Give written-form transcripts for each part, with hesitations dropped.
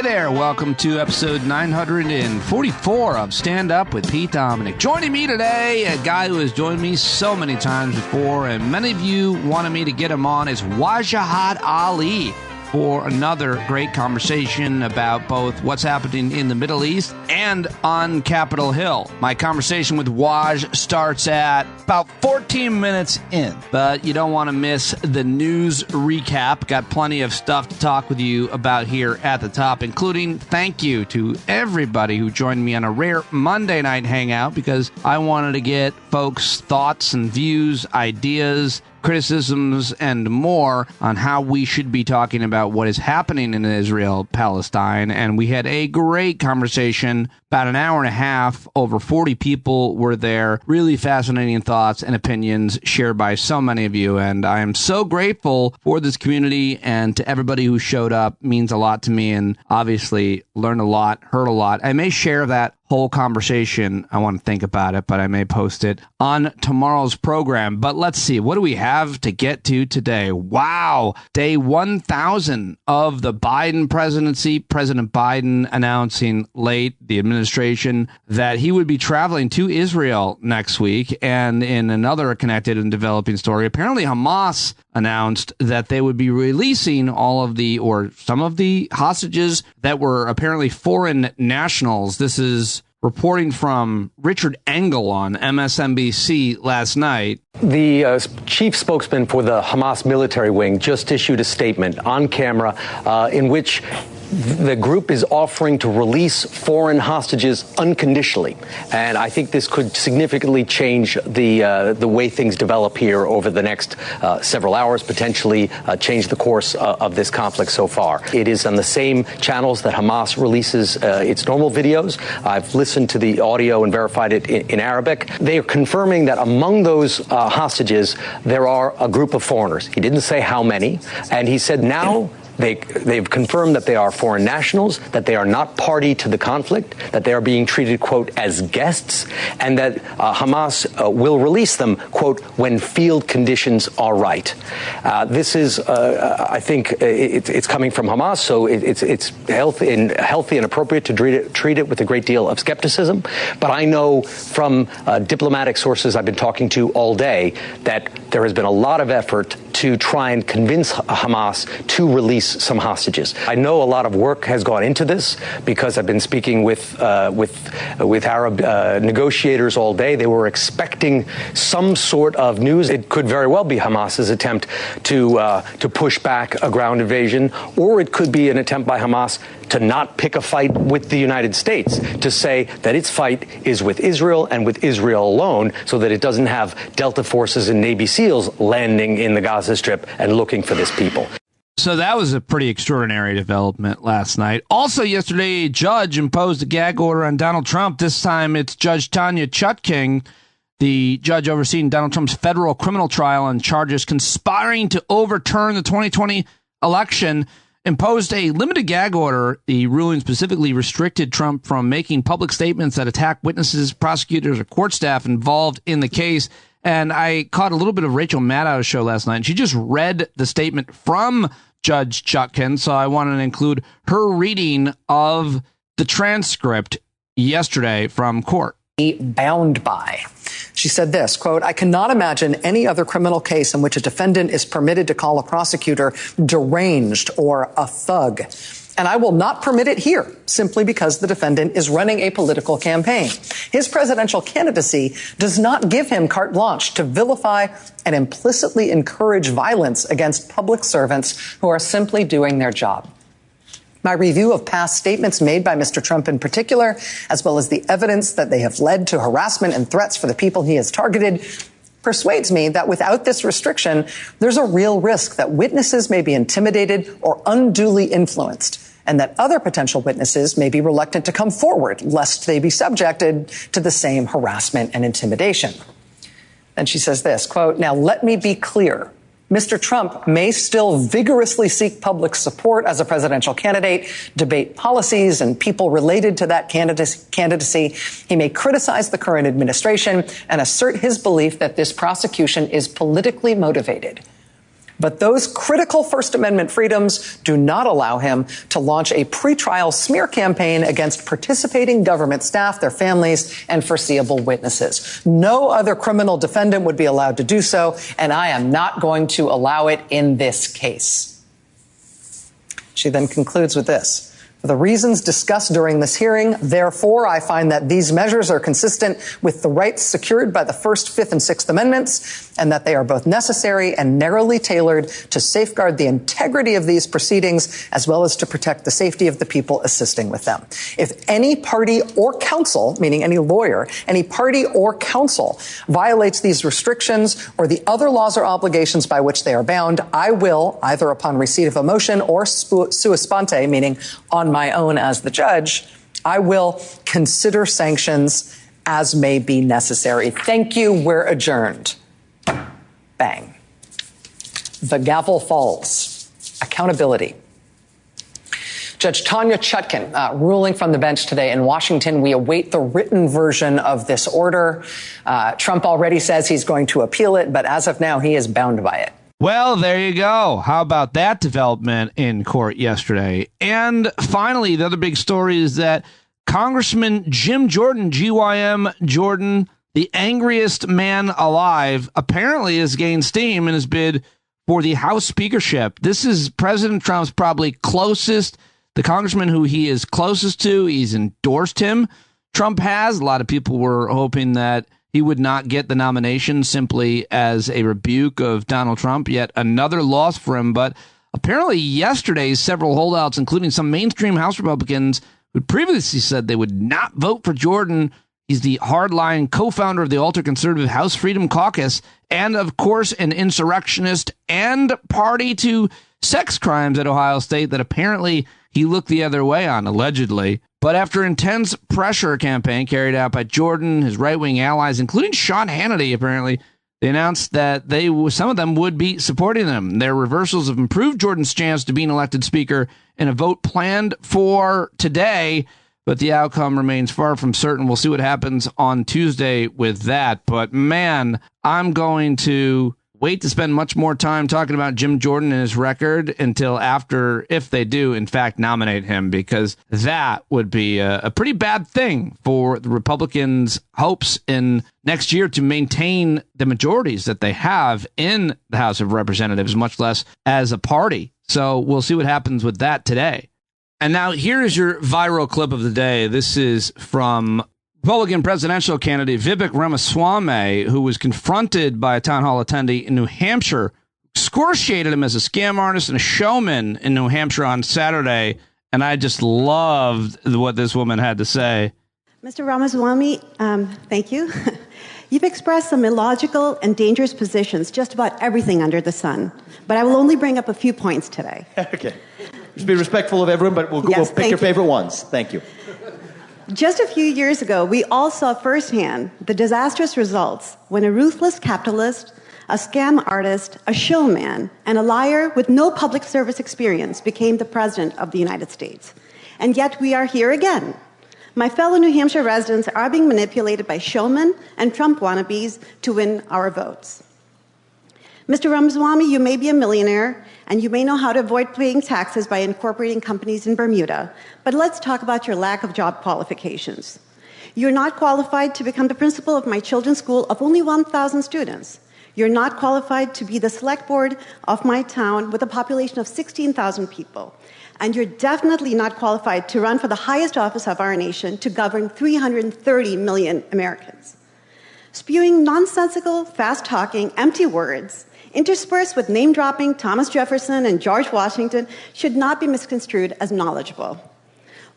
Hi there. Welcome to episode 944 of Stand Up with Pete Dominic. Joining me today, a guy who has joined me so many times before, and many of you wanted me to get him on, is Wajahat Ali, for another great conversation about both what's happening in the Middle East and on Capitol Hill. My conversation with Waj starts at about 14 minutes in, but you don't want to miss the news recap. Got plenty of stuff to talk with you about here at the top, including thank you to everybody who joined me on a rare Monday night hangout, because I wanted to get folks' thoughts and views, ideas, criticisms, and more on how we should be talking about what is happening in Israel, Palestine. And we had a great conversation, about an hour and a half. Over 40 people were there. Really fascinating thoughts and opinions shared by so many of you. And I am so grateful for this community, and to everybody who showed up. Means a lot to me, and obviously learned a lot, heard a lot. I may share that whole conversation. I want to think about it, but I may post it on tomorrow's program. But let's see, what do we have to get to today? Wow. Day 1,000 of the Biden presidency. President Biden announcing late, the administration, that he would be traveling to Israel next week. And in another connected and developing story, apparently Hamas announced that they would be releasing all of the, or some of the hostages that were apparently foreign nationals. This is reporting from Richard Engel on MSNBC last night. The chief spokesman for the Hamas military wing just issued a statement on camera in which the group is offering to release foreign hostages unconditionally. And I think this could significantly change the way things develop here over the next several hours, potentially change the course of this conflict so far. It is on the same channels that Hamas releases its normal videos. I've listened to the audio and verified it in Arabic. They are confirming that among those hostages, there are a group of foreigners. He didn't say how many. And he said now they've confirmed that they are foreign nationals, that they are not party to the conflict, that they are being treated, quote, as guests, and that Hamas will release them, quote, when field conditions are right. This is, I think, it's coming from Hamas, so it's healthy and appropriate to treat it with a great deal of skepticism. But I know from diplomatic sources I've been talking to all day that there has been a lot of effort to try and convince Hamas to release some hostages. I know a lot of work has gone into this because I've been speaking with Arab negotiators all day. They were expecting some sort of news. It could very well be Hamas's attempt to push back a ground invasion, or it could be an attempt by Hamas to not pick a fight with the United States, to say that its fight is with Israel and with Israel alone, so that it doesn't have Delta forces and Navy SEALs landing in the Gaza Strip and looking for this people. So that was a pretty extraordinary development last night. Also yesterday, a judge imposed a gag order on Donald Trump. This time it's Judge Tanya Chutking, the judge overseeing Donald Trump's federal criminal trial on charges conspiring to overturn the 2020 election, imposed a limited gag order. The ruling specifically restricted Trump from making public statements that attack witnesses, prosecutors, or court staff involved in the case. And I caught a little bit of Rachel Maddow's show last night, and she just read the statement from Judge Chutkin, so I wanted to include her reading of the transcript yesterday from court. Bound by. She said this, quote, "I cannot imagine any other criminal case in which a defendant is permitted to call a prosecutor deranged or a thug. And I will not permit it here simply because the defendant is running a political campaign. His presidential candidacy does not give him carte blanche to vilify and implicitly encourage violence against public servants who are simply doing their job. My review of past statements made by Mr. Trump in particular, as well as the evidence that they have led to harassment and threats for the people he has targeted, persuades me that without this restriction, there's a real risk that witnesses may be intimidated or unduly influenced, and that other potential witnesses may be reluctant to come forward, lest they be subjected to the same harassment and intimidation." Then she says this, quote, "Now let me be clear. Mr. Trump may still vigorously seek public support as a presidential candidate, debate policies and people related to that candidacy. He may criticize the current administration and assert his belief that this prosecution is politically motivated. But those critical First Amendment freedoms do not allow him to launch a pretrial smear campaign against participating government staff, their families, and foreseeable witnesses. No other criminal defendant would be allowed to do so, and I am not going to allow it in this case. She then concludes with this. For the reasons discussed during this hearing, therefore, I find that these measures are consistent with the rights secured by the First, Fifth, and Sixth Amendments, and that they are both necessary and narrowly tailored to safeguard the integrity of these proceedings, as well as to protect the safety of the people assisting with them. If any party or counsel, meaning any lawyer, any party or counsel violates these restrictions or the other laws or obligations by which they are bound, I will, either upon receipt of a motion or sua sponte, meaning on my own as the judge, I will consider sanctions as may be necessary. Thank you. We're adjourned. Bang. The gavel falls. Accountability. Judge Tanya Chutkan ruling from the bench today in Washington. We await the written version of this order. Trump already says he's going to appeal it, but as of now, he is bound by it. Well, there you go. How about that development in court yesterday? And finally, the other big story is that Congressman Jim Jordan, GYM Jordan, the angriest man alive, apparently has gained steam in his bid for the House speakership. This is President Trump's probably closest, the congressman who he is closest to. He's endorsed him. Trump has. A lot of people were hoping that he would not get the nomination simply as a rebuke of Donald Trump. Yet another loss for him. But apparently yesterday, several holdouts, including some mainstream House Republicans who previously said they would not vote for Jordan. He's the hardline co-founder of the ultra-conservative House Freedom Caucus and, of course, an insurrectionist and party to sex crimes at Ohio State that apparently he looked the other way on, allegedly. But after intense pressure campaign carried out by Jordan, his right-wing allies, including Sean Hannity, apparently, they announced that some of them would be supporting them. Their reversals have improved Jordan's chance to being elected speaker in a vote planned for today, but the outcome remains far from certain. We'll see what happens on Tuesday with that. But man, I'm going to wait to spend much more time talking about Jim Jordan and his record until after, if they do, in fact, nominate him, because that would be a pretty bad thing for the Republicans' hopes in next year to maintain the majorities that they have in the House of Representatives, much less as a party. So we'll see what happens with that today. And now here is your viral clip of the day. This is from Republican presidential candidate Vivek Ramaswamy, who was confronted by a town hall attendee in New Hampshire, excoriated him as a scam artist and a showman in New Hampshire on Saturday. And I just loved what this woman had to say. Mr. Ramaswamy, thank you. You've expressed some illogical and dangerous positions, just about everything under the sun. But I will only bring up a few points today. Okay. Just be respectful of everyone, but we'll pick your favorite ones. Thank you. Just a few years ago, we all saw firsthand the disastrous results when a ruthless capitalist, a scam artist, a showman, and a liar with no public service experience became the president of the United States. And yet we are here again. My fellow New Hampshire residents are being manipulated by showmen and Trump wannabes to win our votes. Mr. Ramaswamy, you may be a millionaire, and you may know how to avoid paying taxes by incorporating companies in Bermuda, but let's talk about your lack of job qualifications. You're not qualified to become the principal of my children's school of only 1,000 students. You're not qualified to be the select board of my town with a population of 16,000 people. And you're definitely not qualified to run for the highest office of our nation to govern 330 million Americans. Spewing nonsensical, fast-talking, empty words interspersed with name-dropping Thomas Jefferson and George Washington should not be misconstrued as knowledgeable.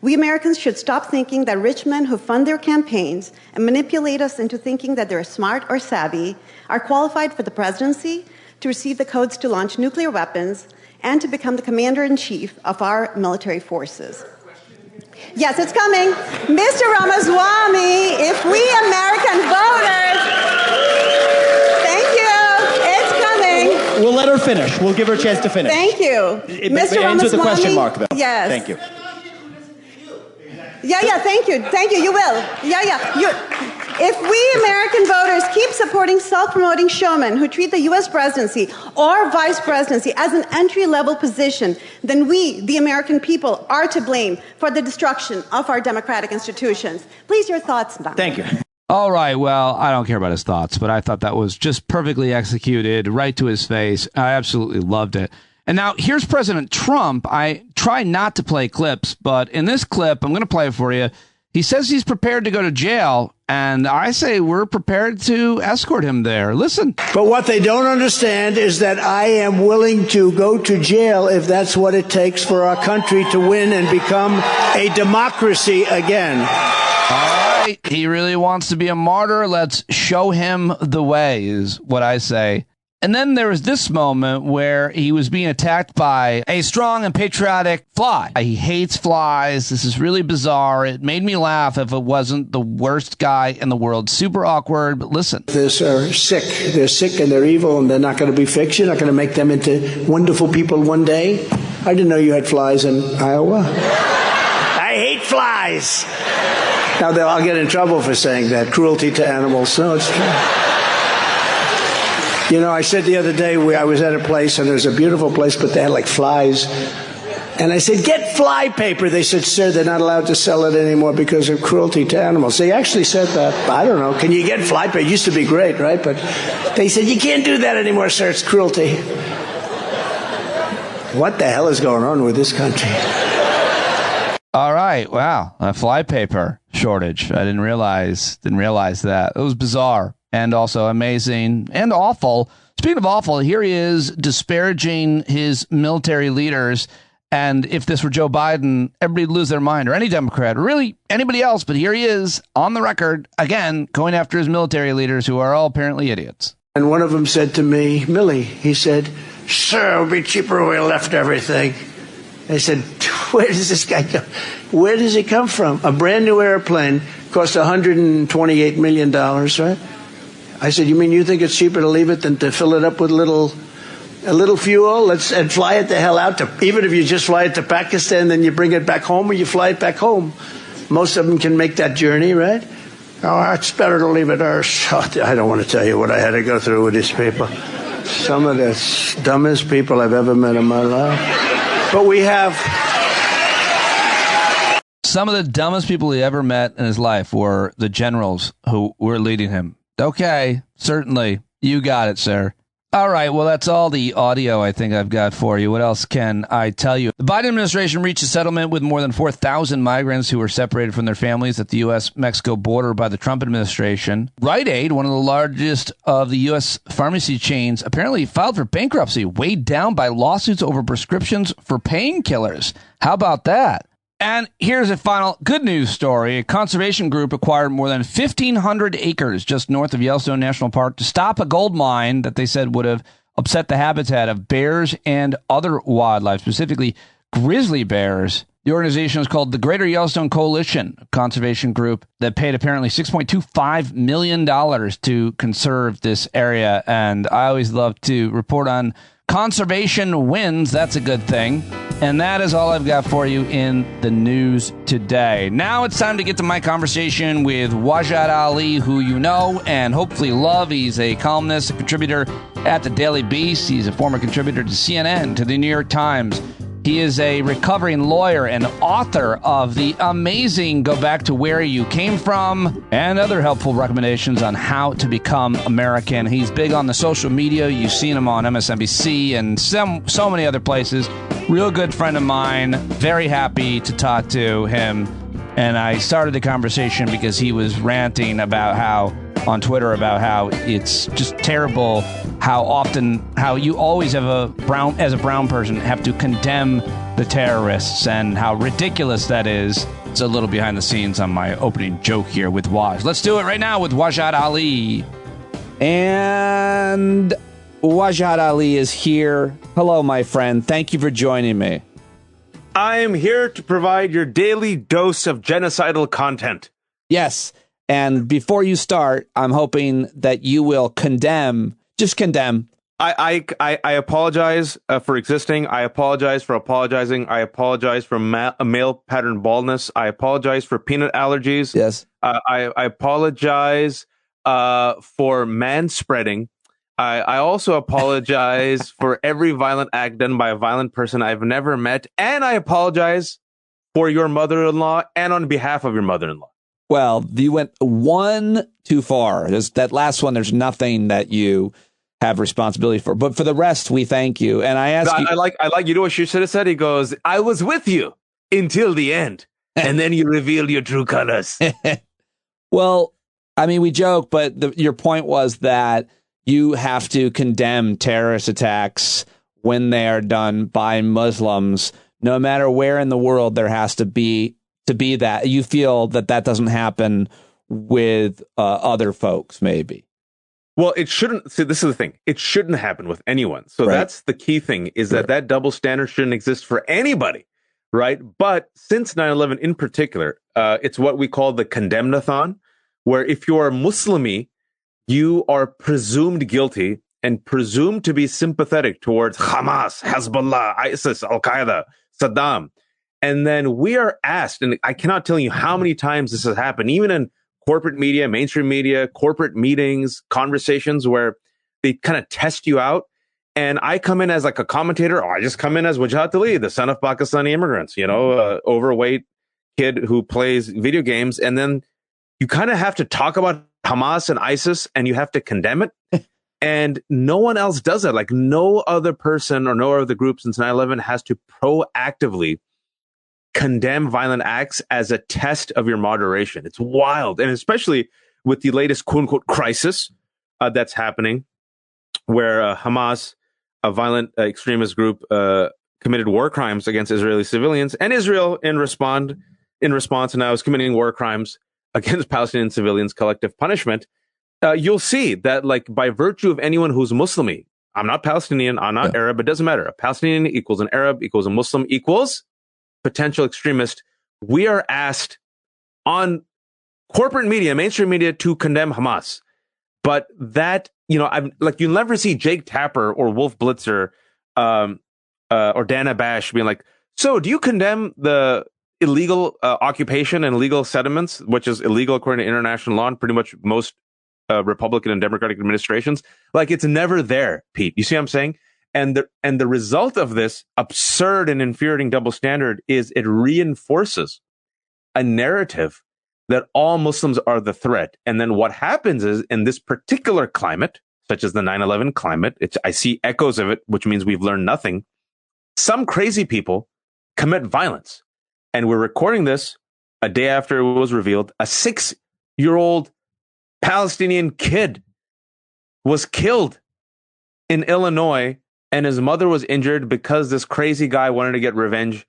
We Americans should stop thinking that rich men who fund their campaigns and manipulate us into thinking that they're smart or savvy are qualified for the presidency, to receive the codes to launch nuclear weapons, and to become the commander-in-chief of our military forces. Yes, it's coming. Mr. Ramaswamy, if we American voters... We'll let her finish. We'll give her a chance to finish. Thank you. Mr. Ramaswamy, with the question mark, though. Yes. Thank you. Yeah, thank you. Thank you. You will. Yeah. If we American voters keep supporting self-promoting showmen who treat the U.S. presidency or vice presidency as an entry-level position, then we, the American people, are to blame for the destruction of our democratic institutions. Please, your thoughts, Don. Thank you. All right. Well, I don't care about his thoughts, but I thought that was just perfectly executed, right to his face. I absolutely loved it. And now here's President Trump. I try not to play clips, but in this clip, I'm going to play it for you. He says he's prepared to go to jail, and I say we're prepared to escort him there. Listen. But what they don't understand is that I am willing to go to jail if that's what it takes for our country to win and become a democracy again. All right. He really wants to be a martyr. Let's show him the way, is what I say. And then there was this moment where he was being attacked by a strong and patriotic fly. He hates flies. This is really bizarre. It made me laugh if it wasn't the worst guy in the world. Super awkward, but listen. These are sick. They're sick and they're evil and they're not going to be fixed. You're not going to make them into wonderful people one day. I didn't know you had flies in Iowa. I hate flies. Now, I'll get in trouble for saying that. Cruelty to animals. No, it's true. You know, I said the other day I was at a place, and there's a beautiful place, but they had like flies. And I said, get fly paper. They said, sir, they're not allowed to sell it anymore because of cruelty to animals. They actually said that. I don't know. Can you get fly paper? It used to be great, right? But they said, you can't do that anymore, sir. It's cruelty. What the hell is going on with this country? All right. Wow. A fly paper shortage. I didn't realize that. It was bizarre. And also amazing and awful. Speaking of awful, here he is disparaging his military leaders. And if this were Joe Biden, everybody would lose their mind, or any Democrat, or really anybody else. But here he is on the record, again, going after his military leaders who are all apparently idiots. And one of them said to me, Millie, he said, sir, it would be cheaper if we left everything. I said, where does this guy come? Where does he come from? A brand new airplane cost $128 million, right? I said, you mean you think it's cheaper to leave it than to fill it up with a little fuel and fly it the hell out to, even if you just fly it to Pakistan, then you bring it back home or you fly it back home. Most of them can make that journey, right? Oh, it's better to leave it Earth. Oh, I don't want to tell you what I had to go through with these people. Some of the dumbest people I've ever met in my life. But we have... Some of the dumbest people he ever met in his life were the generals who were leading him. Okay, certainly. You got it, sir. All right, well, that's all the audio I think I've got for you. What else can I tell you? The Biden administration reached a settlement with more than 4,000 migrants who were separated from their families at the U.S.-Mexico border by the Trump administration. Rite Aid, one of the largest of the U.S. pharmacy chains, apparently filed for bankruptcy, weighed down by lawsuits over prescriptions for painkillers. How about that? And here's a final good news story. A conservation group acquired more than 1,500 acres just north of Yellowstone National Park to stop a gold mine that they said would have upset the habitat of bears and other wildlife, specifically grizzly bears. The organization is called the Greater Yellowstone Coalition, a conservation group that paid apparently $6.25 million to conserve this area. And I always love to report on conservation wins. That's a good thing. And that is all I've got for you in the news today. Now it's time to get to my conversation with Wajahat Ali, who you know and hopefully love. He's a columnist, a contributor at the Daily Beast. He's a former contributor to CNN, to the New York Times. He is a recovering lawyer and author of the amazing Go Back to Where You Came From and other helpful recommendations on how to become American. He's big on the social media. You've seen him on MSNBC and so many other places. Real good friend of mine. Very happy to talk to him. And I started the conversation because he was ranting about how, on Twitter, about how it's just terrible how you always have as a brown person, have to condemn the terrorists and how ridiculous that is. It's a little behind the scenes on my opening joke here with Waj. Let's do it right now with Wajahat Ali. And Wajahat Ali is here. Hello, my friend. Thank you for joining me. I am here to provide your daily dose of genocidal content. Yes. And before you start, I'm hoping that you will condemn. Just condemn. I apologize for existing. I apologize for apologizing. I apologize for male pattern baldness. I apologize for peanut allergies. Yes. I apologize for manspreading. I also apologize for every violent act done by a violent person I've never met. And I apologize for your mother-in-law and on behalf of your mother-in-law. Well, you went one too far. That last one, there's nothing that you have responsibility for. But for the rest, we thank you. And I ask you... I like, you know what she should have said? He goes, I was with you until the end. And then you revealed your true colors. Well, I mean, we joke, but your point was that you have to condemn terrorist attacks when they are done by Muslims. No matter where in the world there has to be that. You feel that doesn't happen with other folks, maybe. Well, it shouldn't. See, this is the thing. It shouldn't happen with anyone. So that's the key thing, is that double standard shouldn't exist for anybody, right? But since 9/11 in particular, it's what we call the condemnathon, where if you are Muslimi, you are presumed guilty and presumed to be sympathetic towards Hamas, Hezbollah, ISIS, Al-Qaeda, Saddam. And then we are asked, and I cannot tell you how many times this has happened, even in corporate media, mainstream media, corporate meetings, conversations where they kind of test you out. And I come in as like a commentator, or I just come in as Wajahat Ali, the son of Pakistani immigrants, overweight kid who plays video games. And then you kind of have to talk about Hamas and ISIS, and you have to condemn it. And no one else does that. Like, no other person or no other group since 9/11 has to proactively condemn violent acts as a test of your moderation. It's wild. And especially with the latest quote unquote crisis that's happening, where Hamas, a violent extremist group, committed war crimes against Israeli civilians, and Israel in response now is committing war crimes against Palestinian civilians, collective punishment. You'll see that, like, by virtue of anyone who's Muslimi, I'm not Palestinian, I'm not Arab, it doesn't matter. A Palestinian equals an Arab equals a Muslim equals potential extremist. We are asked on corporate media, mainstream media, to condemn Hamas. But that, I'm like, you'll never see Jake Tapper or Wolf Blitzer or Dana Bash being like, so do you condemn the illegal occupation and illegal settlements, which is illegal according to international law and pretty much most Republican and Democratic administrations? Like, it's never there, Pete. You see what I'm saying? And the result of this absurd and infuriating double standard is it reinforces a narrative that all Muslims are the threat. And then what happens is, in this particular climate, such as the 9/11 climate, I see echoes of it, which means we've learned nothing. Some crazy people commit violence. And we're recording this a day after it was revealed. A 6-year-old Palestinian kid was killed in Illinois, and his mother was injured because this crazy guy wanted to get revenge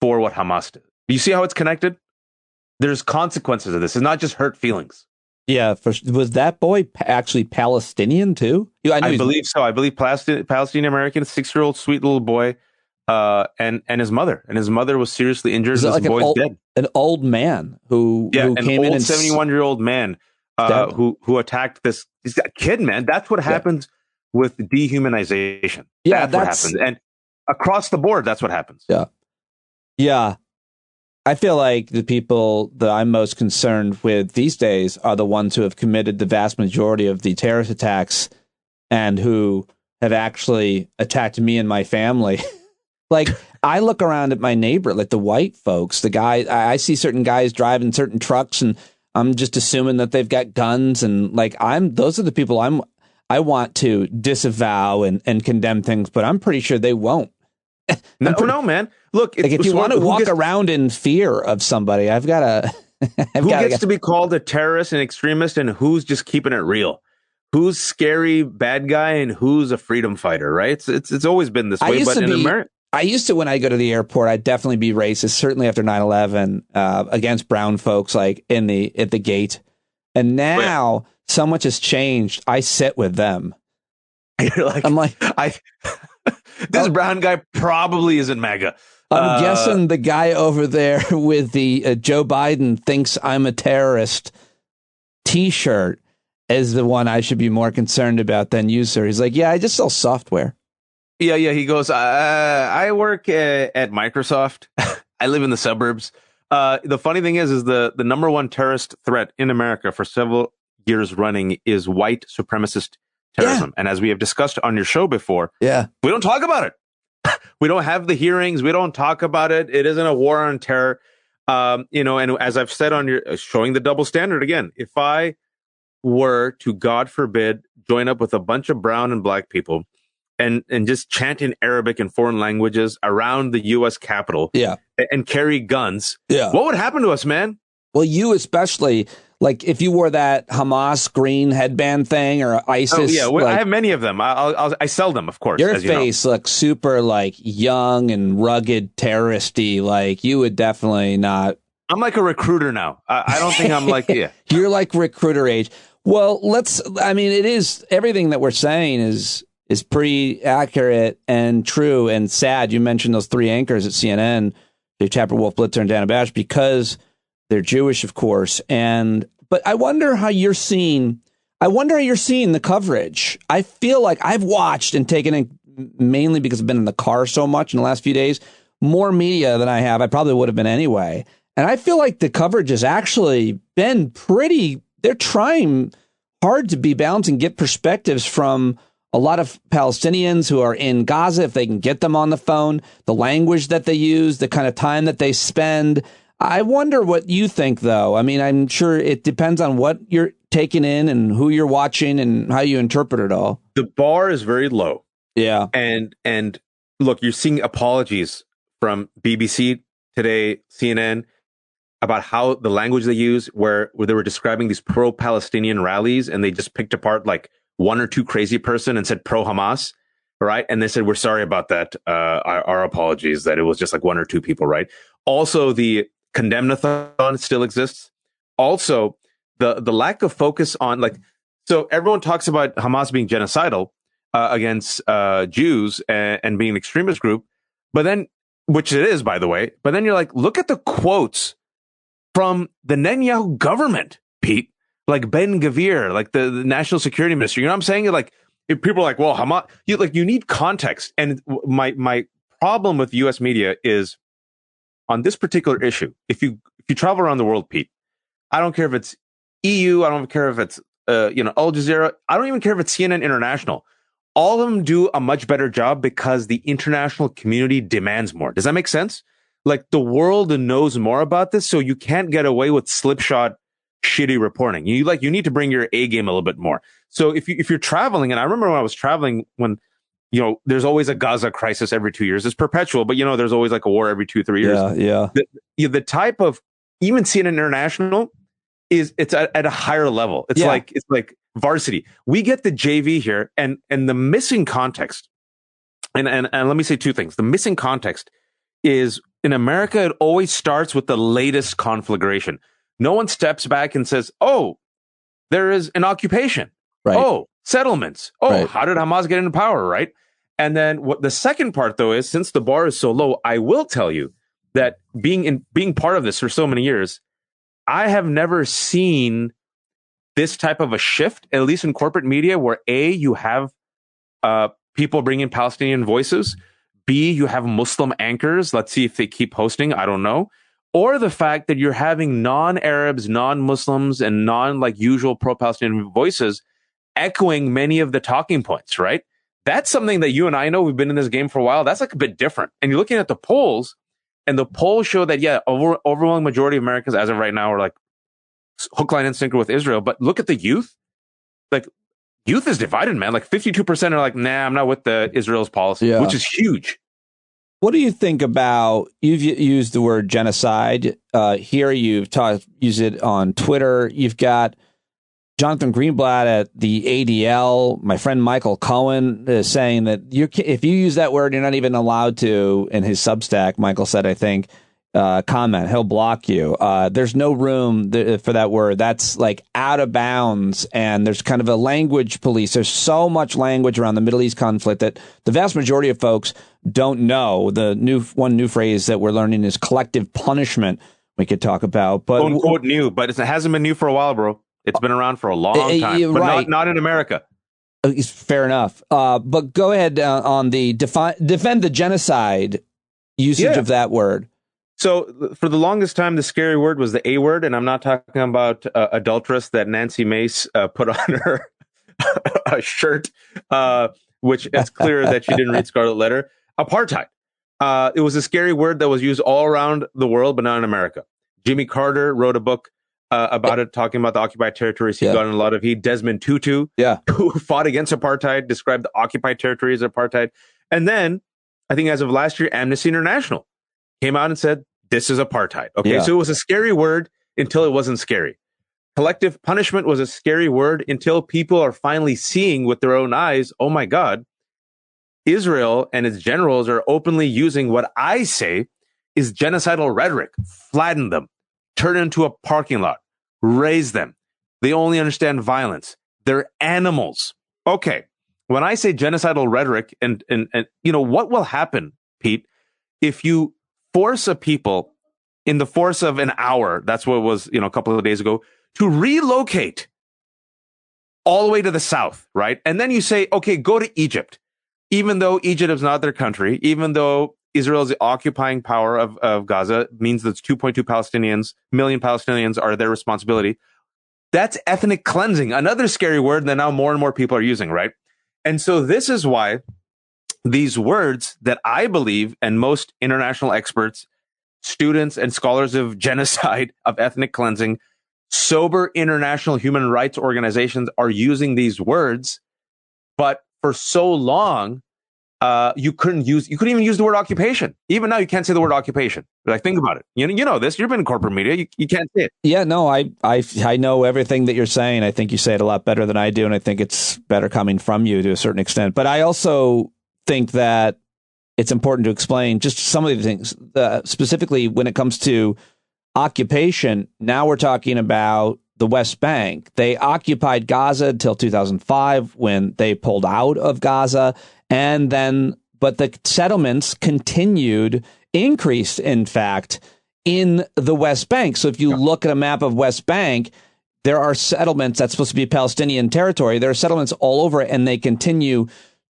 for what Hamas did. Do you see how it's connected? There's consequences of this. It's not just hurt feelings. Yeah. Was that boy actually Palestinian too? I believe so. I believe Palestinian American, 6-year-old sweet little boy, and his mother. And his mother was seriously injured. This like boy's dead. An old man who came in, and 71-year-old man who attacked this kid, man. That's what happens with dehumanization. Yeah, that's what happens. And across the board, that's what happens. Yeah. Yeah. I feel like the people that I'm most concerned with these days are the ones who have committed the vast majority of the terrorist attacks and who have actually attacked me and my family. Like, I look around at my neighbor, like the white folks, the guy, I see certain guys driving certain trucks, and I'm just assuming that they've got guns, and like, those are the people I want to disavow and condemn things, but I'm pretty sure they won't. No, man. Look, like, if you want to walk around in fear of somebody, I've got to. Who gets to be called a terrorist and extremist, and who's just keeping it real? Who's scary bad guy and who's a freedom fighter? Right? It's always been this way. But in America, I used to, when I go to the airport, I'd definitely be racist. Certainly after 9/11, against brown folks, like at the gate. And now so much has changed. I sit with them. You're like, I'm like, this brown guy probably isn't MAGA. I'm guessing the guy over there with the Joe Biden thinks I'm a terrorist T-shirt is the one I should be more concerned about than you, sir. He's like, yeah, I just sell software. Yeah. He goes, I work at Microsoft. I live in the suburbs. The funny thing is the number one terrorist threat in America for several years running is white supremacist terrorism. Yeah. And as we have discussed on your show before, we don't talk about it. We don't have the hearings. We don't talk about it. It isn't a war on terror. And as I've said on your showing the double standard again, if I were to, God forbid, join up with a bunch of brown and black people and just chant in Arabic and foreign languages around the U.S. Capitol and carry guns, what would happen to us, man? Well, you especially, like if you wore that Hamas green headband thing or ISIS. Oh, yeah, well, I have many of them. I sell them, of course. Your face looks super like young and rugged terroristy. Like you would definitely not. I'm like a recruiter now. I don't think I'm like, You're like recruiter age. Well, it is, everything that we're saying is pretty accurate and true and sad. You mentioned those three anchors at CNN, Dave Tapper, Wolf Blitzer, and Dana Bash, because they're Jewish, of course. But I wonder how you're seeing the coverage. I feel like I've watched and taken in, mainly because I've been in the car so much in the last few days, more media than I have. I probably would have been anyway. And I feel like the coverage has actually been they're trying hard to be balanced and get perspectives from a lot of Palestinians who are in Gaza, if they can get them on the phone, the language that they use, the kind of time that they spend. I wonder what you think, though. I mean, I'm sure it depends on what you're taking in and who you're watching and how you interpret it all. The bar is very low. Yeah. And look, you're seeing apologies from BBC today, CNN, about how the language they use, where they were describing these pro-Palestinian rallies, and they just picked apart like one or two crazy person and said pro-Hamas, right? And they said, we're sorry about that. Our apologies that it was just like one or two people, right? Also, the Condemnathon still exists. Also, the lack of focus on so everyone talks about Hamas being genocidal against Jews and being an extremist group, but then, which it is, by the way, but then you're like, look at the quotes from the Netanyahu government, Pete, like Ben Gvir, like the national security minister. You know what I'm saying? Like, if people are like, well, Hamas, you need context. And my problem with U.S. media is on this particular issue. If you travel around the world, Pete, I don't care if it's EU, I don't care if it's Al Jazeera, I don't even care if it's CNN International. All of them do a much better job because the international community demands more. Does that make sense? Like, the world knows more about this, so you can't get away with slipshod, shitty reporting. You need to bring your A game a little bit more. So if you're traveling, and I remember when I was traveling, when there's always a Gaza crisis every 2 years. It's perpetual, but there's always like a war every 2-3 years. Yeah. The type of, even CNN International it's at a higher level. It's like varsity. We get the JV here, and the missing context. And let me say two things. The missing context is, in America, it always starts with the latest conflagration. No one steps back and says, oh, there is an occupation. Right. Oh, settlements. Oh, right. How did Hamas get into power? Right. And then what the second part, though, is, since the bar is so low, I will tell you that being part of this for so many years, I have never seen this type of a shift, at least in corporate media, where A, you have people bringing Palestinian voices. B, you have Muslim anchors. Let's see if they keep hosting. I don't know. Or the fact that you're having non-Arabs, non-Muslims, and usual pro-Palestinian voices echoing many of the talking points, right? That's something that you and I know. We've been in this game for a while. That's like a bit different. And you're looking at the polls, and the polls show that, overwhelming majority of Americans as of right now are like hook, line, and sinker with Israel. But look at the youth. Like, youth is divided, man. Like 52% are like, nah, I'm not with the Israel's policy, which is huge. What do you think about, you've used the word genocide here, you've used it on Twitter, you've got Jonathan Greenblatt at the ADL, my friend Michael Cohen is saying that if you use that word, you're not even allowed to, in his Substack, Michael said, I think, comment, he'll block you. There's no room for that word. That's like out of bounds. And there's kind of a language police. There's so much language around the Middle East conflict that the vast majority of folks don't know. The new phrase that we're learning is collective punishment. We could talk about, but quote unquote new, but it hasn't been new for a while, bro. It's been around for a long time, but right. not in America. Fair enough. But go ahead on the defend the genocide usage of that word. So for the longest time, the scary word was the A word, and I'm not talking about adulteress that Nancy Mace put on her shirt, which it's clear that she didn't read Scarlet Letter. Apartheid. It was a scary word that was used all around the world, but not in America. Jimmy Carter wrote a book about it, talking about the occupied territories. He got in a lot of heat. Desmond Tutu, who fought against apartheid, described the occupied territories as apartheid. And then, I think as of last year, Amnesty International came out and said, this is apartheid. Okay, so it was a scary word until it wasn't scary. Collective punishment was a scary word until people are finally seeing with their own eyes, oh my God, Israel and its generals are openly using what I say is genocidal rhetoric. Flatten them, turn it into a parking lot, raise them. They only understand violence. They're animals. Okay, when I say genocidal rhetoric, and you know, what will happen, Pete, if you force a people in the force of an hour, that's what it was, you know, a couple of days ago, to relocate all the way to the south, right? And then you say, okay, go to Egypt. Even though Egypt is not their country, even though Israel is the occupying power of Gaza, means that 2.2 million Palestinians are their responsibility. That's ethnic cleansing, another scary word that now more and more people are using, right? And so this is why these words that I believe, and most international experts, students and scholars of genocide, of ethnic cleansing, sober international human rights organizations are using these words, but for so long, you couldn't even use the word occupation. Even now, you can't say the word occupation. Like, think about it. You know this. You've been in corporate media. You can't say it. Yeah, no, I know everything that you're saying. I think you say it a lot better than I do, and I think it's better coming from you to a certain extent. But I also think that it's important to explain just some of the things, specifically when it comes to occupation. Now we're talking about the West Bank. They occupied Gaza until 2005 when they pulled out of Gaza. And then, but the settlements increased, in fact, in the West Bank. So if you look at a map of West Bank, there are settlements that's supposed to be Palestinian territory. There are settlements all over it, and they continue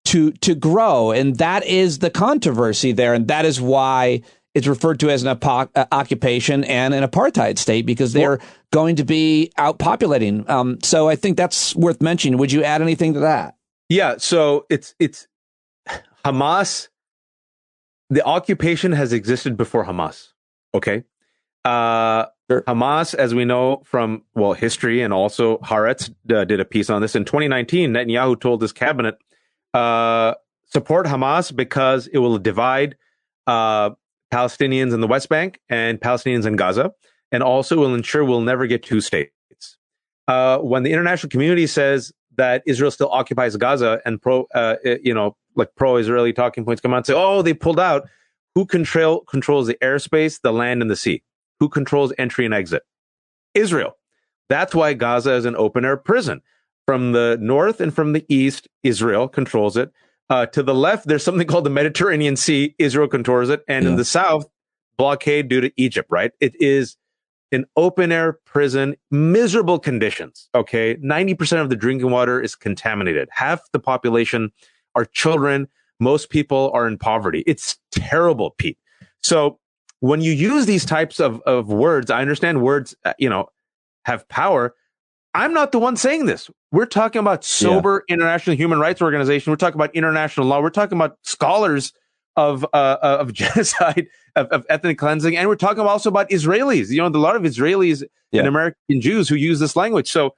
to grow. And that is the controversy there. And that is why it's referred to as an occupation and an apartheid state, because they're going to be outpopulating. So I think that's worth mentioning. Would you add anything to that? Yeah. So it's Hamas. The occupation has existed before Hamas. Okay. Sure. Hamas, as we know from, history, and also Haaretz did a piece on this. In 2019, Netanyahu told his cabinet, support Hamas because it will divide Palestinians in the West Bank and Palestinians in Gaza, and also will ensure we'll never get two states. When the international community says that Israel still occupies Gaza, and pro-Israeli talking points come out and say, oh, they pulled out, who controls the airspace, the land, and the sea? Who controls entry and exit? Israel. That's why Gaza is an open-air prison. From the north and from the east, Israel controls it. To the left, there's something called the Mediterranean Sea. Israel controls it. And in the south, blockade due to Egypt, right? It is an open-air prison, miserable conditions, okay? 90% of the drinking water is contaminated. Half the population are children. Most people are in poverty. It's terrible, Pete. So when you use these types of words, I understand words, have power. I'm not the one saying this. We're talking about sober international human rights organization. We're talking about international law. We're talking about scholars of genocide, of ethnic cleansing, and we're talking also about Israelis. A lot of Israelis and American Jews who use this language. So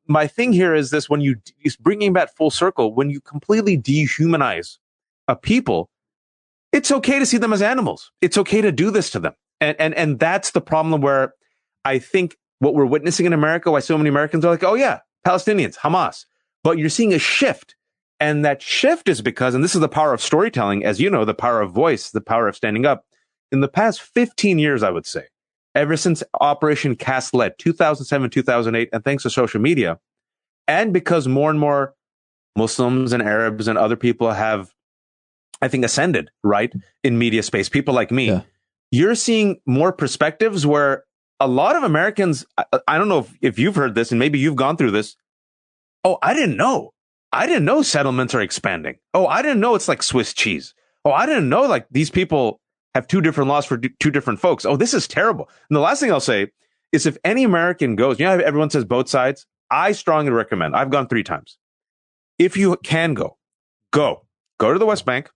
my thing here is this: when it's bringing back full circle, when you completely dehumanize a people, it's okay to see them as animals. It's okay to do this to them, and that's the problem where I think what we're witnessing in America, why so many Americans are like, oh yeah, Palestinians, Hamas. But you're seeing a shift. And that shift is because, and this is the power of storytelling, as you know, the power of voice, the power of standing up. In the past 15 years, I would say, ever since Operation Cast Lead, 2007, 2008, and thanks to social media, and because more and more Muslims and Arabs and other people have, I think, ascended, right, in media space, people like me, you're seeing more perspectives where a lot of Americans, I don't know if you've heard this and maybe you've gone through this. Oh, I didn't know. I didn't know settlements are expanding. Oh, I didn't know it's like Swiss cheese. Oh, I didn't know like these people have two different laws for two different folks. Oh, this is terrible. And the last thing I'll say is if any American goes, how everyone says both sides? I strongly recommend. I've gone 3 times. If you can go to the West Bank,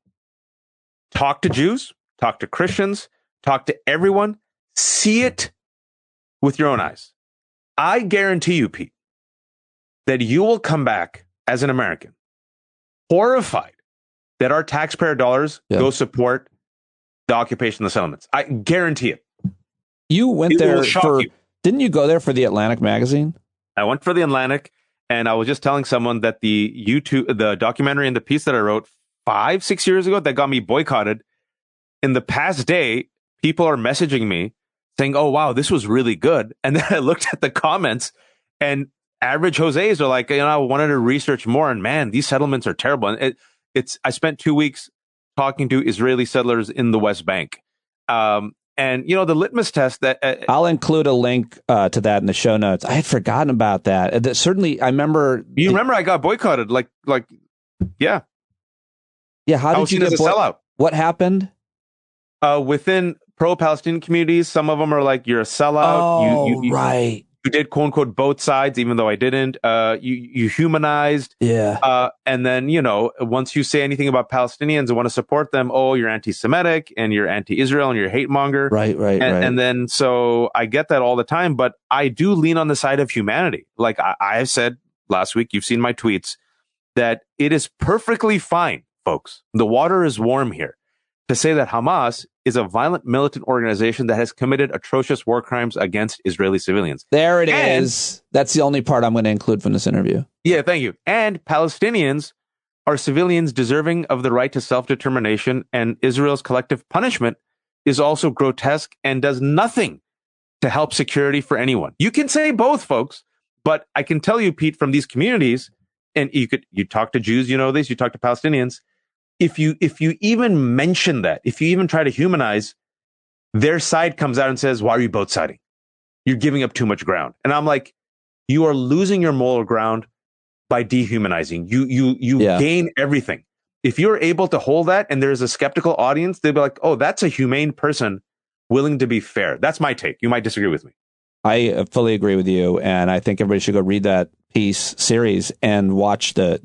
talk to Jews, talk to Christians, talk to everyone, see it with your own eyes. I guarantee you, Pete, that you will come back as an American horrified that our taxpayer dollars go support the occupation of the settlements. I guarantee it. You went there didn't you go there for the Atlantic magazine? I went for the Atlantic, and I was just telling someone that the documentary and the piece that I wrote 5-6 years ago that got me boycotted, in the past day, people are messaging me saying, oh, wow, this was really good. And then I looked at the comments, and average Jose's are like, I wanted to research more, and man, these settlements are terrible. And I spent 2 weeks talking to Israeli settlers in the West Bank. And, the litmus test that... I'll include a link to that in the show notes. I had forgotten about that. Certainly, I remember... You remember I got boycotted? Yeah. Yeah, how did you get sellout? What happened? Within pro-Palestinian communities, some of them are like, you're a sellout. Oh, right. You did, quote unquote, both sides, even though I didn't. You humanized. Yeah. And then, once you say anything about Palestinians and want to support them, oh, you're anti-Semitic and you're anti-Israel and you're a hate monger. Right. And then, so I get that all the time, but I do lean on the side of humanity. Like I have said last week, you've seen my tweets, that it is perfectly fine, folks. The water is warm here to say that Hamas is a violent militant organization that has committed atrocious war crimes against Israeli civilians. There it is. That's the only part I'm going to include from this interview. Yeah, thank you. And Palestinians are civilians deserving of the right to self-determination, and Israel's collective punishment is also grotesque and does nothing to help security for anyone. You can say both, folks, but I can tell you, Pete, from these communities, and you talk to Jews, you talk to Palestinians, if you even mention that, if you even try to humanize, their side comes out and says, why are you both siding? You're giving up too much ground. And I'm like, you are losing your moral ground by dehumanizing. You gain everything. If you're able to hold that and there's a skeptical audience, they'll be like, oh, that's a humane person willing to be fair. That's my take. You might disagree with me. I fully agree with you. And I think everybody should go read that piece series and watch the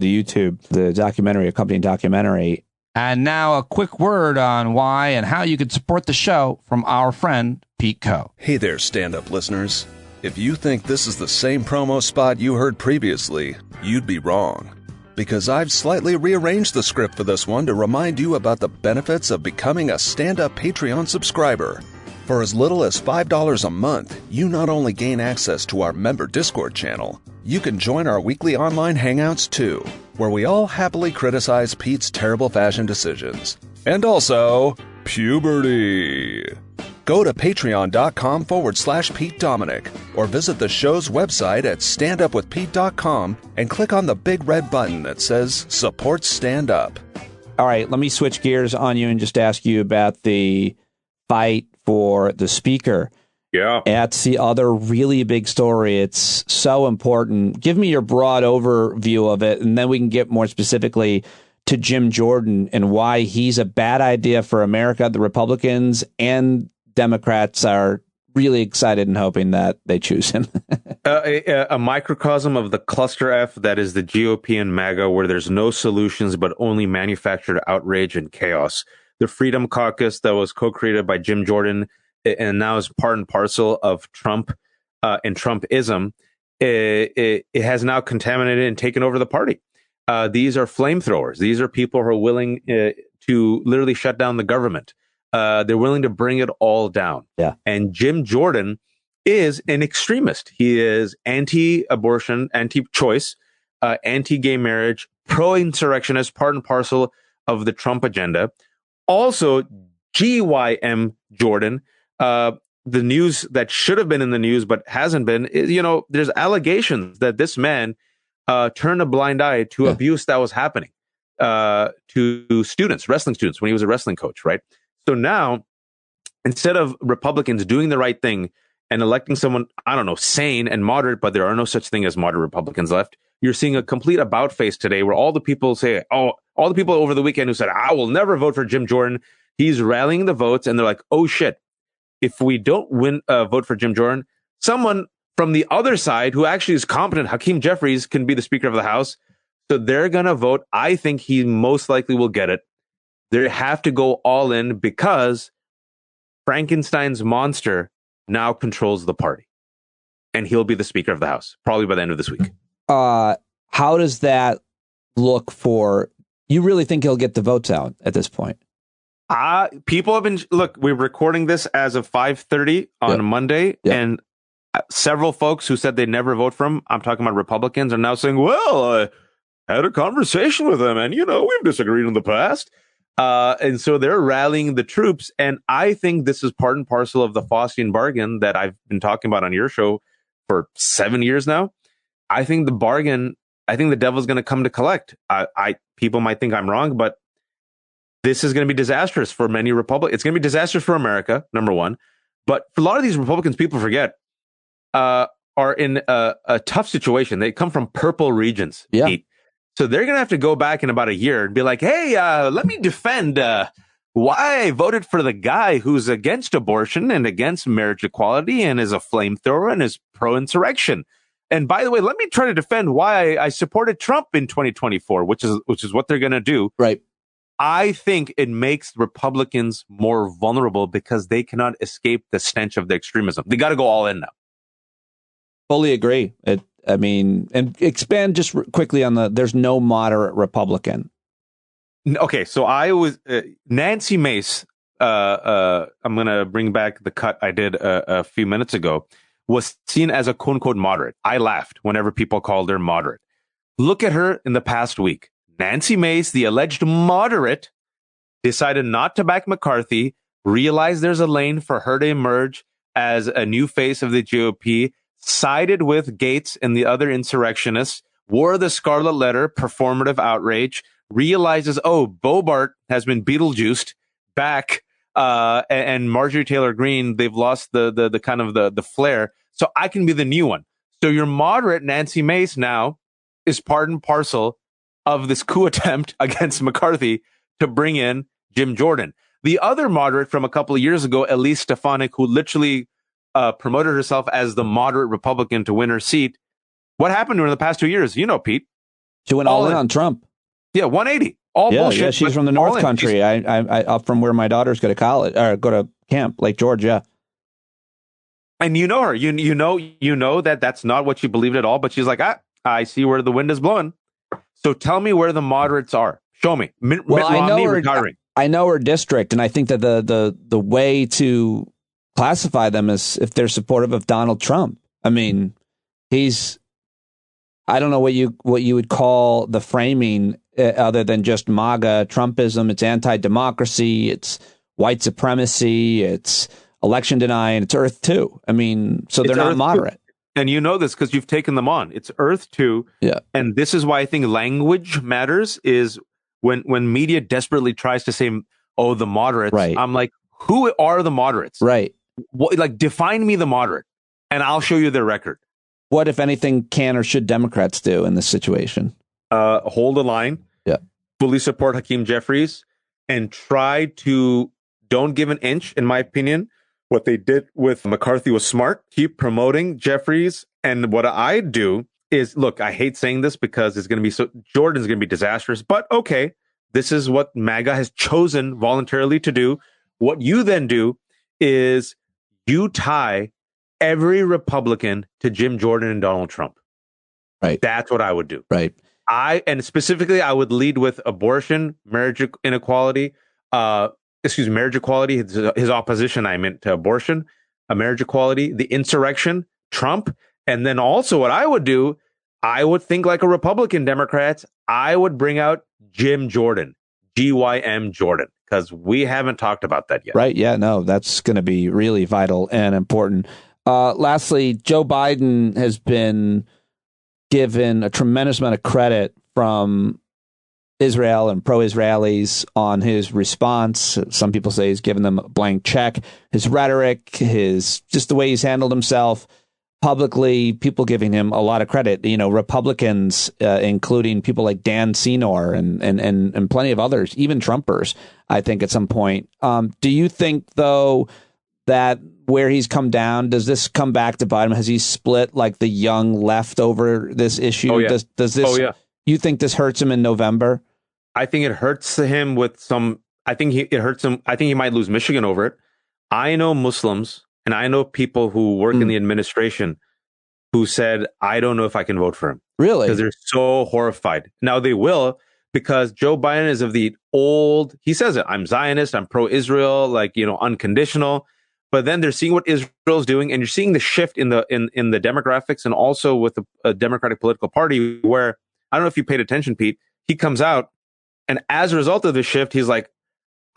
documentary, accompanying documentary. And now a quick word on why and how you can support the show from our friend Pete Coe. Hey there, stand-up listeners. If you think this is the same promo spot you heard previously, you'd be wrong. Because I've slightly rearranged the script for this one to remind you about the benefits of becoming a stand-up Patreon subscriber. For as little as $5 a month, you not only gain access to our member Discord channel, you can join our weekly online hangouts too, where we all happily criticize Pete's terrible fashion decisions. And also, puberty. Go to patreon.com/Pete Dominic or visit the show's website at standupwithpete.com and click on the big red button that says Support Stand Up. All right, let me switch gears on you and just ask you about the fight for the speaker. Yeah. That's the other really big story. It's so important. Give me your broad overview of it, and then we can get more specifically to Jim Jordan and why he's a bad idea for America. The Republicans and Democrats are really excited and hoping that they choose him. A microcosm of the cluster F that is the GOP and MAGA, where there's no solutions but only manufactured outrage and chaos. The Freedom Caucus that was co-created by Jim Jordan and now is part and parcel of Trump and Trumpism, it has now contaminated and taken over the party. These are flamethrowers. These are people who are willing to literally shut down the government. They're willing to bring it all down. Yeah. And Jim Jordan is an extremist. He is anti-abortion, anti-choice, anti-gay marriage, pro-insurrectionist, part and parcel of the Trump agenda. Also, GYM Jordan, the news that should have been in the news but hasn't been, there's allegations that this man turned a blind eye to abuse that was happening to students, wrestling students, when he was a wrestling coach, right? So now, instead of Republicans doing the right thing and electing someone, I don't know, sane and moderate, but there are no such thing as moderate Republicans left. You're seeing a complete about face today where all the people say, all the people over the weekend who said, I will never vote for Jim Jordan, he's rallying the votes. And they're like, oh shit, if we don't vote for Jim Jordan, someone from the other side who actually is competent, Hakeem Jeffries, can be the Speaker of the House. So they're going to vote. I think he most likely will get it. They have to go all in because Frankenstein's monster now controls the party. And he'll be the Speaker of the House, probably by the end of this week. How does that look for... You really think he'll get the votes out at this point? People have been... Look, we're recording this as of 5:30 on Monday, and several folks who said they never vote for him, I'm talking about Republicans, are now saying, well, I had a conversation with him, and, we've disagreed in the past. And so they're rallying the troops. And I think this is part and parcel of the Faustian bargain that I've been talking about on your show for 7 years now. I think the devil's going to come to collect. People might think I'm wrong, but this is going to be disastrous for many Republicans. It's going to be disastrous for America, number one. But for a lot of these Republicans, people forget, are in a tough situation. They come from purple regions. Yeah. Pete. So they're going to have to go back in about a year and be like, hey, let me defend why I voted for the guy who's against abortion and against marriage equality and is a flamethrower and is pro-insurrection. And by the way, let me try to defend why I supported Trump in 2024, which is what they're going to do. Right. I think it makes Republicans more vulnerable because they cannot escape the stench of the extremism. They got to go all in now. Fully agree. And expand just quickly on there's no moderate Republican. Okay, so I was Nancy Mace. I'm going to bring back the cut I did a few minutes ago. Was seen as a quote unquote moderate. I laughed whenever people called her moderate. Look at her in the past week. Nancy Mace, the alleged moderate, decided not to back McCarthy, realized there's a lane for her to emerge as a new face of the GOP, sided with Gates and the other insurrectionists, wore the scarlet letter, performative outrage, realizes, Bobart has been Beetlejuiced back, and Marjorie Taylor Greene, they've lost the kind of the flair. So I can be the new one. So your moderate Nancy Mace now is part and parcel of this coup attempt against McCarthy to bring in Jim Jordan. The other moderate from a couple of years ago, Elise Stefanik, who literally promoted herself as the moderate Republican to win her seat. What happened during the past 2 years? Pete. She went all in on Trump. Yeah, 180. All bullshit. Yeah, she's from the North Country. I up from where my daughters go to college or go to camp, Lake George. Yeah. And you know her. You know that's not what she believed at all. But she's like, I see where the wind is blowing. So tell me where the moderates are. Show me. Mitt Romney retiring. I know her district, and I think that the way to classify them is if they're supportive of Donald Trump. I mean, I don't know what you would call the framing other than just MAGA Trumpism. It's anti-democracy. It's white supremacy. It's election denying. It's Earth 2. I mean, so they're not moderate. And you know this because you've taken them on. It's Earth 2. Yeah. And this is why I think language matters is when media desperately tries to say, the moderates. Right. I'm like, who are the moderates? Right. Define me the moderate and I'll show you their record. What, if anything, can or should Democrats do in this situation? Hold the line. Yeah. Fully support Hakeem Jeffries and try to don't give an inch, in my opinion. What they did with McCarthy was smart. Keep promoting Jeffries. And what I do is, look, I hate saying this because it's going to be Jordan's going to be disastrous, but okay, this is what MAGA has chosen voluntarily to do. What you then do is you tie every Republican to Jim Jordan and Donald Trump. Right. That's what I would do. Right. And specifically, I would lead with abortion, marriage equality, marriage equality, his opposition, I meant to abortion, marriage equality, the insurrection, Trump. And then also what I would do, I would think like a Republican Democrats. I would bring out Jim Jordan, GYM Jordan, because we haven't talked about that yet. Right. Yeah, no, that's going to be really vital and important. Lastly, Joe Biden has been given a tremendous amount of credit from Israel and pro-Israelis on his response. Some people say he's given them a blank check. His rhetoric, just the way he's handled himself publicly, people giving him a lot of credit. Republicans, including people like Dan Senor and plenty of others, even Trumpers, I think at some point. Do you think, though, that where he's come down, does this come back to bite him? Has he split like the young left over this issue? Oh, yeah. Does this? Oh, yeah. You think this hurts him in November? I think it hurts him with some. It hurts him. I think he might lose Michigan over it. I know Muslims and I know people who work in the administration who said, I don't know if I can vote for him. Really? Because they're so horrified. Now they will, because Joe Biden is of the old, he says it, I'm Zionist, I'm pro-Israel, unconditional. But then they're seeing what Israel's doing, and you're seeing the shift in the demographics, and also with a Democratic political party where, I don't know if you paid attention, Pete, he comes out, and as a result of the shift, he's like,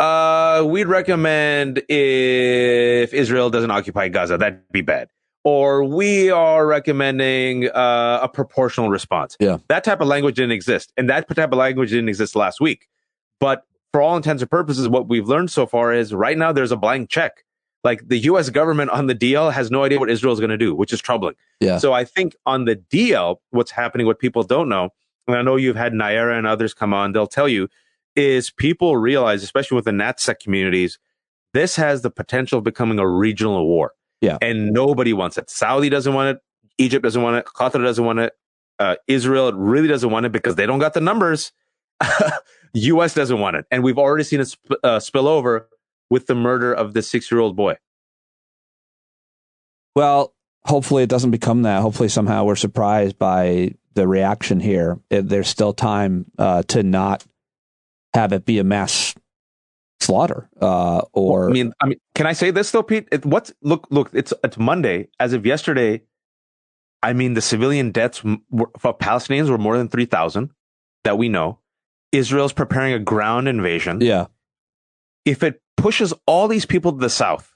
we'd recommend if Israel doesn't occupy Gaza, that'd be bad. Or we are recommending a proportional response. Yeah. That type of language didn't exist. And that type of language didn't exist last week. But for all intents and purposes, what we've learned so far is right now there's a blank check. Like the U.S. government on the DL has no idea what Israel is going to do, which is troubling. Yeah. So I think on the DL, what's happening, what people don't know, and I know you've had Naira and others come on, they'll tell you, is people realize, especially with the NatSec communities, this has the potential of becoming a regional war. Yeah. And nobody wants it. Saudi doesn't want it. Egypt doesn't want it. Qatar doesn't want it. Israel really doesn't want it because they don't got the numbers. U.S. doesn't want it. And we've already seen it spill over with the murder of the 6-year-old boy. Well, hopefully it doesn't become that. Hopefully somehow we're surprised by the reaction here. There's still time to not have it be a mass slaughter. Or I mean, can I say this though, Pete? Look, it's Monday. As of yesterday, I mean, the civilian deaths for Palestinians were more than 3,000 that we know. Israel's preparing a ground invasion. Yeah. If it pushes all these people to the south,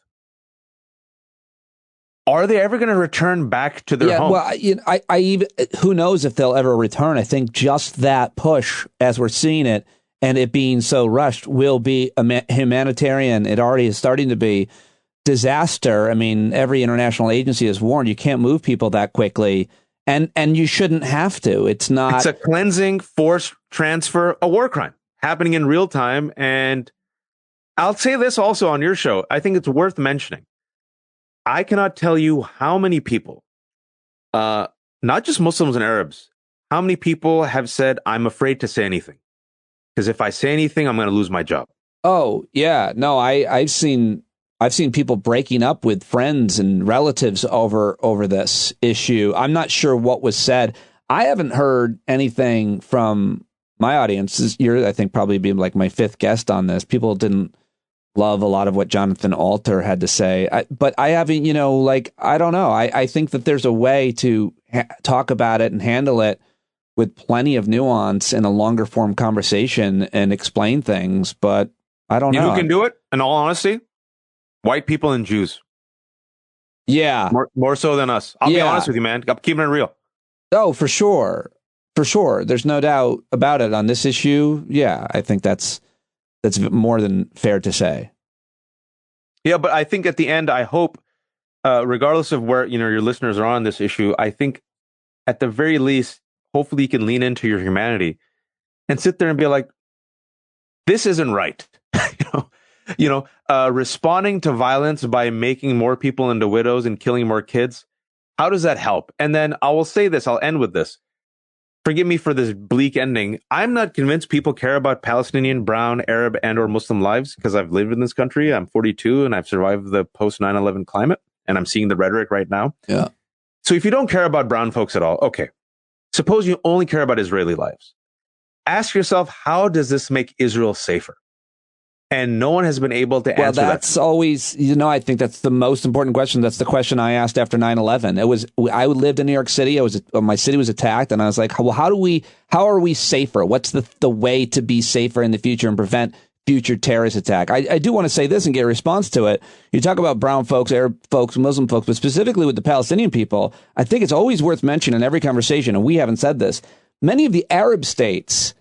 are they ever going to return back to their home? Well, I even, who knows if they'll ever return? I think just that push, as we're seeing it, and it being so rushed, will be a humanitarian. It already is starting to be disaster. I mean, every international agency has warned you can't move people that quickly, and you shouldn't have to. It's not. It's a cleansing, forced transfer, a war crime happening in real time. And I'll say this also on your show. I think it's worth mentioning. I cannot tell you how many people, not just Muslims and Arabs, how many people have said, I'm afraid to say anything. Because if I say anything, I'm going to lose my job. Oh, yeah. No, I've seen people breaking up with friends and relatives over this issue. I'm not sure what was said. I haven't heard anything from my audience. You're, I think, probably being like my fifth guest on this. People didn't love a lot of what Jonathan Alter had to say. But I haven't, I don't know. I think that there's a way to talk about it and handle it with plenty of nuance and a longer form conversation and explain things. But I don't know. You know who can do it, in all honesty? White people and Jews. Yeah. More so than us. I'll be honest with you, man. I'm keeping it real. Oh, for sure. For sure. There's no doubt about it on this issue. Yeah, I think that's more than fair to say. Yeah, but I think at the end, I hope, regardless of where your listeners are on this issue, I think at the very least, hopefully you can lean into your humanity and sit there and be like, this isn't right. Responding to violence by making more people into widows and killing more kids. How does that help? And then I will say this, I'll end with this. Forgive me for this bleak ending. I'm not convinced people care about Palestinian, brown, Arab, and or Muslim lives because I've lived in this country. I'm 42 and I've survived the post 9/11 climate, and I'm seeing the rhetoric right now. Yeah. So if you don't care about brown folks at all, okay. Suppose you only care about Israeli lives. Ask yourself, how does this make Israel safer? And no one has been able to answer that. Well, that's always, I think that's the most important question. That's the question I asked after 9/11. I lived in New York City. My city was attacked, and I was like, well, how are we safer? What's the way to be safer in the future and prevent future terrorist attack? I do want to say this and get a response to it. You talk about brown folks, Arab folks, Muslim folks, but specifically with the Palestinian people, I think it's always worth mentioning in every conversation, and we haven't said this, many of the Arab states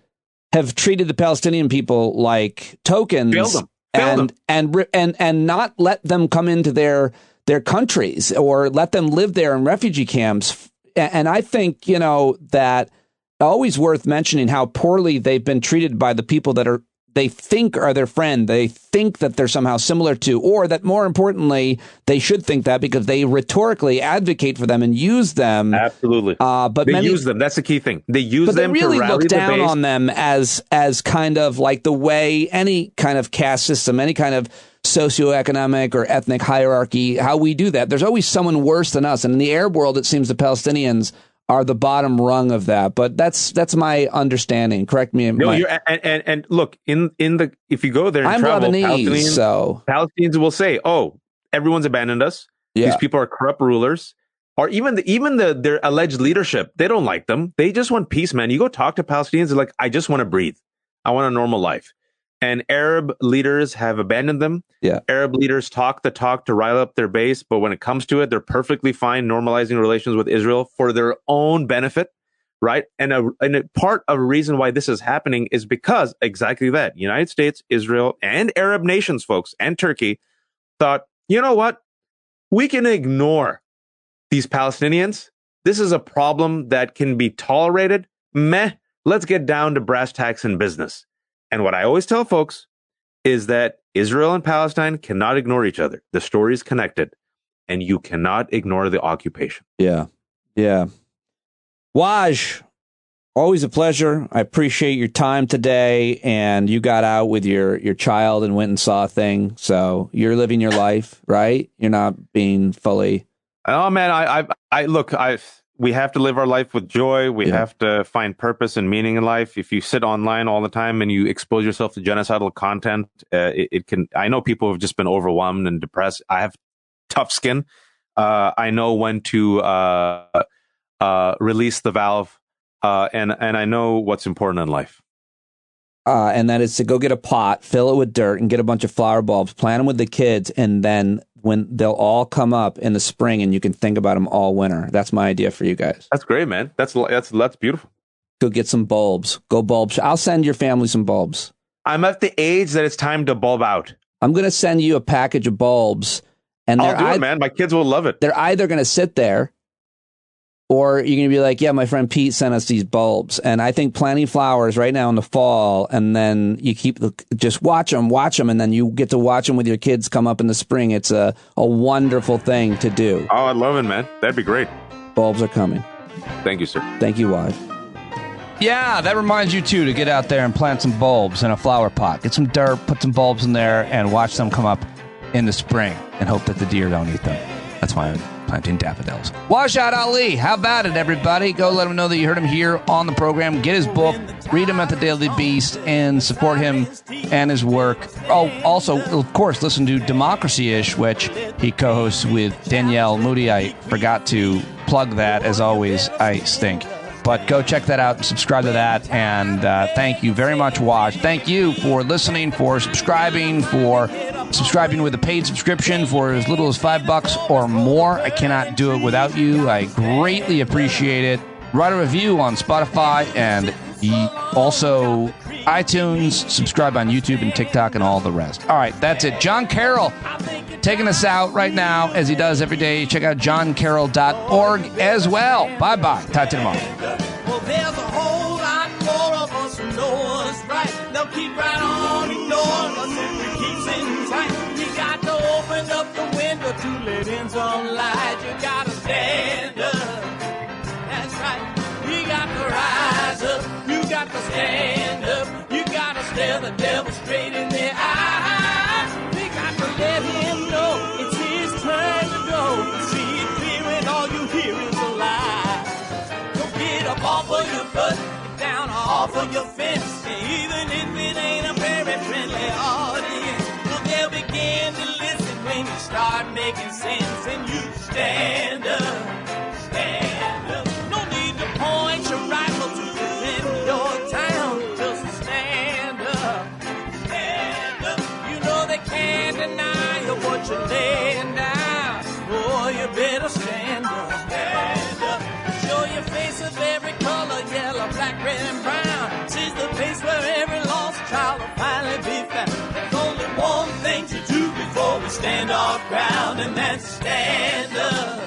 have treated the Palestinian people like tokens and not let them come into their countries or let them live there in refugee camps. And I think, that always worth mentioning how poorly they've been treated by the people that they think are their friend. They think that they're somehow similar to, or that more importantly, they should think that because they rhetorically advocate for them and use them. Absolutely. But they use them. That's the key thing. They use them to really rally look down the base. on them as kind of like the way any kind of caste system, any kind of socioeconomic or ethnic hierarchy, how we do that. There's always someone worse than us. And in the Arab world, it seems the Palestinians are the bottom rung of that, but that's my understanding. Correct me. No, and look if you go there and I'm travel, Lebanese, Palestinians will say, "Oh, everyone's abandoned us. Yeah. These people are corrupt rulers." Or even their alleged leadership, they don't like them. They just want peace, man. You go talk to Palestinians, they're like, "I just want to breathe. I want a normal life." And Arab leaders have abandoned them. Yeah. Arab leaders talk the talk to rile up their base, but when it comes to it, they're perfectly fine normalizing relations with Israel for their own benefit, right? And a part of a reason why this is happening is because exactly that. United States, Israel, and Arab nations, folks, and Turkey thought, you know what? We can ignore these Palestinians. This is a problem that can be tolerated. Let's get down to brass tacks in business. And what I always tell folks is that Israel and Palestine cannot ignore each other. The story is connected, and you cannot ignore the occupation. Yeah. Yeah. Waj, always a pleasure. I appreciate your time today, and you got out with your child and went and saw a thing. So you're living your life, right? You're not being fully... Oh, man, we have to live our life with joy. We have to find purpose and meaning in life. If you sit online all the time and you expose yourself to genocidal content, it can. I know people have just been overwhelmed and depressed. I have tough skin. I know when to release the valve, and I know what's important in life. And that is to go get a pot, fill it with dirt, and get a bunch of flower bulbs, plant them with the kids, and then when they'll all come up in the spring and you can think about them all winter. That's my idea for you guys. That's great, man. That's beautiful. Go get some bulbs. Go bulbs. I'll send your family some bulbs. I'm at the age that it's time to bulb out. I'm going to send you a package of bulbs. And I'll do it, man. My kids will love it. They're either going to sit there or you're going to be like, yeah, my friend Pete sent us these bulbs. And I think planting flowers right now in the fall, and then you just watch them, and then you get to watch them with your kids come up in the spring. It's a wonderful thing to do. Oh, I love it, man. That'd be great. Bulbs are coming. Thank you, sir. Thank you, Waj. Yeah, that reminds you, too, to get out there and plant some bulbs in a flower pot. Get some dirt, put some bulbs in there, and watch them come up in the spring and hope that the deer don't eat them. That's why I'm planting daffodils. Wajahat Ali, how about it, everybody? Go let him know that you heard him here on the program. Get his book, read him at the Daily Beast, and support him and his work. Oh, also, of course, listen to Democracy-ish, which he co-hosts with Danielle Moody. I forgot to plug that. As always, I stink. But go check that out and subscribe to that. And thank you very much, Waj. Thank you for listening, for subscribing with a paid subscription for as little as $5 or more. I cannot do it without you. I greatly appreciate it. Write a review on Spotify and also iTunes. Subscribe on YouTube and TikTok and all the rest. All right, that's it. John Carroll taking us out right now, as he does every day. Check out johncarroll.org as well. Bye-bye. Talk to you tomorrow. Well, there's a whole lot more of us who know us right. They'll keep right on ignoring us if we keep sitting tight. You got to open up the window to let in some light. You got to stand up. That's right. You got to rise up. You got to stand up. You got to stare the devil straight in the eye. We got to let him know it's his turn to go. See it clear and all you hear is a lie. Go get up off of your butt, get down off of your fence. And even if it ain't a very friendly audience, well, they'll begin to listen when you start making sense. And you stand up, stand up. No need to point your rifle to defend your town. Just stand up, stand up. You know they can't deny you what you're laying down. Boy, you better stand up, stand up. Show your face of every color, yellow, black, red, and brown. This is the place where and that's stand up,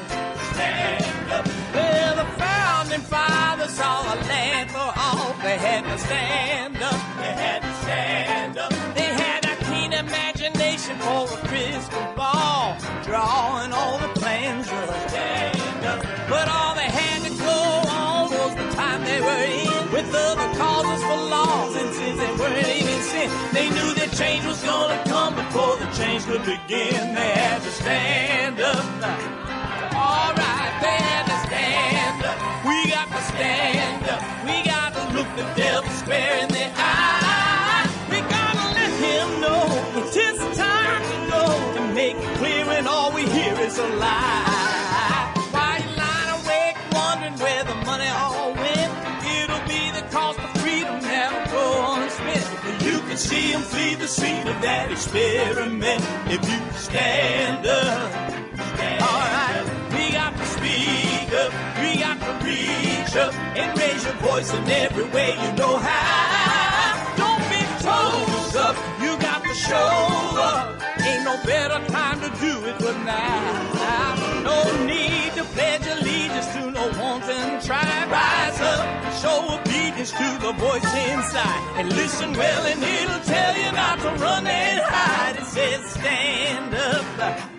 stand up. Well, the founding fathers saw a land for all. They had to stand up, they had to stand up. They had a keen imagination for a crystal ball, drawing all the plans of stand up. But all they had to go on was the time they were in, with other causes for laws, and since they weren't even sin, they knew that change was gonna come before the change could begin. They had to stand up. All right, they had to stand up. We got to stand up. We got to look the devil square in the eye. We gotta let him know it's his time to go, and make it clear when all we hear is a lie. Why you lying awake wondering where the money all went? It'll be the cost of freedom that'll go unspent. You can see him flee the scene of that experiment if you stand up. All right, we got to speak up, we got to reach up and raise your voice in every way you know how. Don't be toes up, you got to show up. Ain't no better time to do it but now. No need to pledge allegiance to no wanton tribe. Rise up, show obedience to the voice inside, and listen well and it'll tell you not to run and hide. It says stand up.